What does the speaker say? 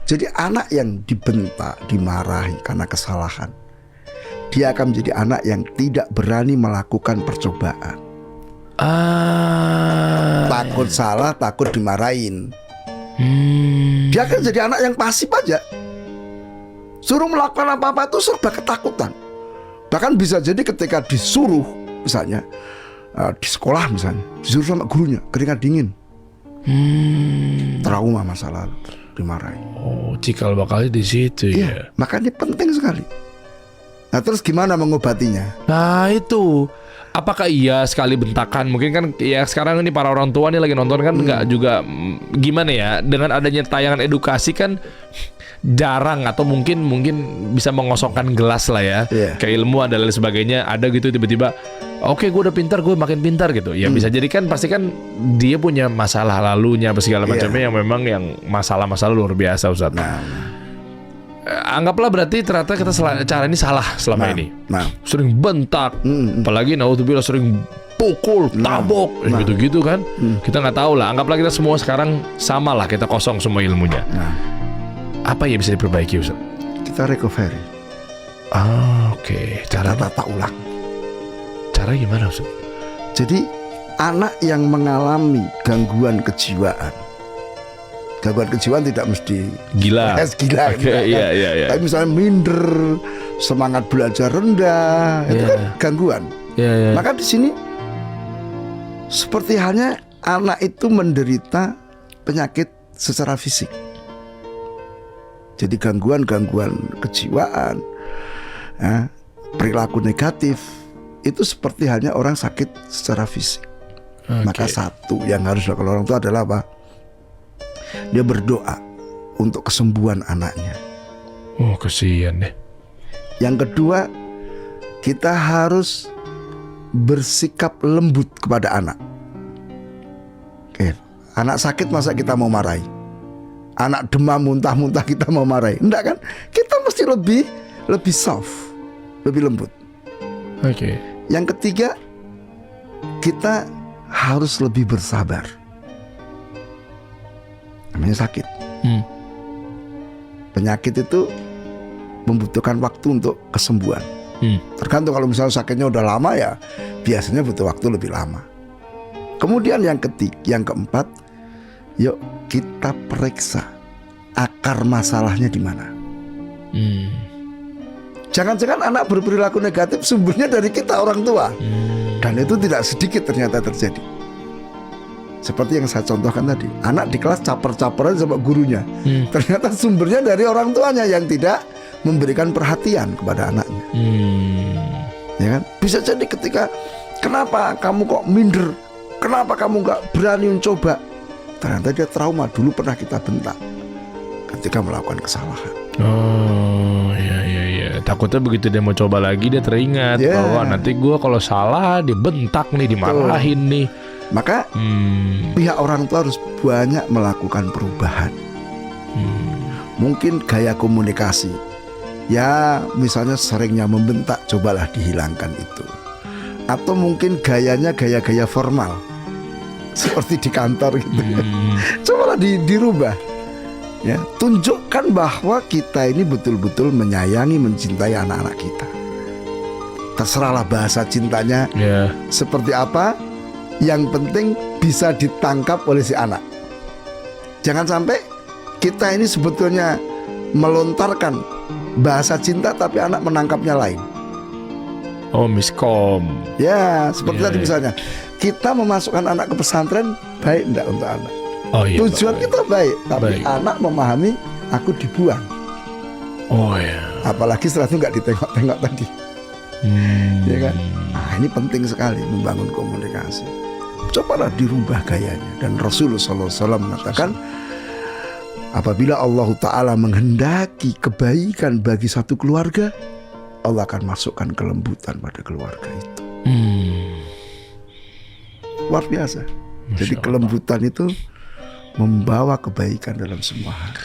Jadi anak yang dibentak, dimarahi karena kesalahan, dia akan menjadi anak yang tidak berani melakukan percobaan. Takut salah, takut dimarahin. Dia akan jadi anak yang pasif aja. Suruh melakukan apa-apa itu serba ketakutan. Bahkan bisa jadi ketika disuruh, misalnya di sekolah misalnya, disuruh sama gurunya, keringat dingin, trauma masa lalu, dimarahi. Oh, cikal bakalnya di situ ya. Makanya penting sekali. Nah terus gimana mengobatinya? Nah itu, apakah iya sekali bentakan? Mungkin kan ya sekarang ini para orang tua nih lagi nonton kan nggak juga gimana ya, dengan adanya tayangan edukasi kan jarang atau mungkin bisa mengosongkan gelas lah ya, keilmuan dan lain sebagainya. Ada gitu tiba-tiba, oke, gue udah pintar, gue makin pintar gitu. Ya bisa jadi kan pasti kan dia punya masalah lalunya apa segala macamnya yang memang yang masalah-masalah luar biasa, Ustaz. Anggaplah berarti ternyata kita cara ini salah selama ini. Sering bentak, apalagi naudzubillah sering pukul, tabok, gitu-gitu kan. Kita nggak tahu lah. Anggaplah kita semua sekarang sama lah, kita kosong semua ilmunya. Apa yang bisa diperbaiki, Ustaz? Kita recovery. Oke. Cara tata ulang. Cara gimana, Ustaz? Jadi anak yang mengalami gangguan kejiwaan tidak mesti gila. Gila. Iya. Tapi misalnya minder, semangat belajar rendah, itu kan gangguan. Maka di sini seperti halnya anak itu menderita penyakit secara fisik. Jadi gangguan kejiwaan, perilaku negatif itu seperti halnya orang sakit secara fisik. Maka satu yang harus dilakukan orang tua adalah apa? Dia berdoa untuk kesembuhan anaknya. Oh, kasihan deh. Yang kedua, kita harus bersikap lembut kepada anak. Anak sakit masa kita mau marahi? Anak demam muntah-muntah kita mau marahi? Enggak kan? Kita mesti lebih soft, lebih lembut. Yang ketiga, kita harus lebih bersabar. Namanya sakit. Penyakit itu membutuhkan waktu untuk kesembuhan. Tergantung, kalau misalnya sakitnya udah lama ya biasanya butuh waktu lebih lama. Kemudian yang keempat, yuk kita periksa akar masalahnya di mana. Jangan-jangan anak berperilaku negatif sumbernya dari kita orang tua. Dan itu tidak sedikit ternyata terjadi. Seperti yang saya contohkan tadi, anak di kelas caper-caperan sama gurunya. Ternyata sumbernya dari orang tuanya yang tidak memberikan perhatian kepada anaknya. Ya kan? Bisa jadi ketika, kenapa kamu kok minder? Kenapa kamu gak berani mencoba? Ternyata dia trauma, dulu pernah kita bentak ketika melakukan kesalahan. Iya. Takutnya begitu dia mau coba lagi, dia teringat bahwa nanti gue kalau salah dibentak nih, dimarahin nih. Maka pihak orang tua harus banyak melakukan perubahan. Mungkin gaya komunikasi, ya misalnya seringnya membentak, cobalah dihilangkan itu. Atau mungkin gayanya gaya-gaya formal, seperti di kantor gitu. Cobalah dirubah. Ya, tunjukkan bahwa kita ini betul-betul menyayangi, mencintai anak-anak kita. Terserahlah bahasa cintanya seperti apa, yang penting bisa ditangkap oleh si anak. Jangan sampai kita ini sebetulnya melontarkan bahasa cinta tapi anak menangkapnya lain. Miskom. Ya, seperti tadi misalnya kita memasukkan anak ke pesantren, baik enggak untuk anak? Tujuan kita baik, tapi anak memahami aku dibuang. Apalagi setelah itu nggak ditengok-tengok tadi. Ya kan? Nah, ini penting sekali membangun komunikasi. Cobalah dirubah gayanya. Dan Rasulullah SAW mengatakan, apabila Allah Ta'ala menghendaki kebaikan bagi satu keluarga, Allah akan masukkan kelembutan pada keluarga itu. Luar biasa. Jadi kelembutan itu membawa kebaikan dalam semua hal.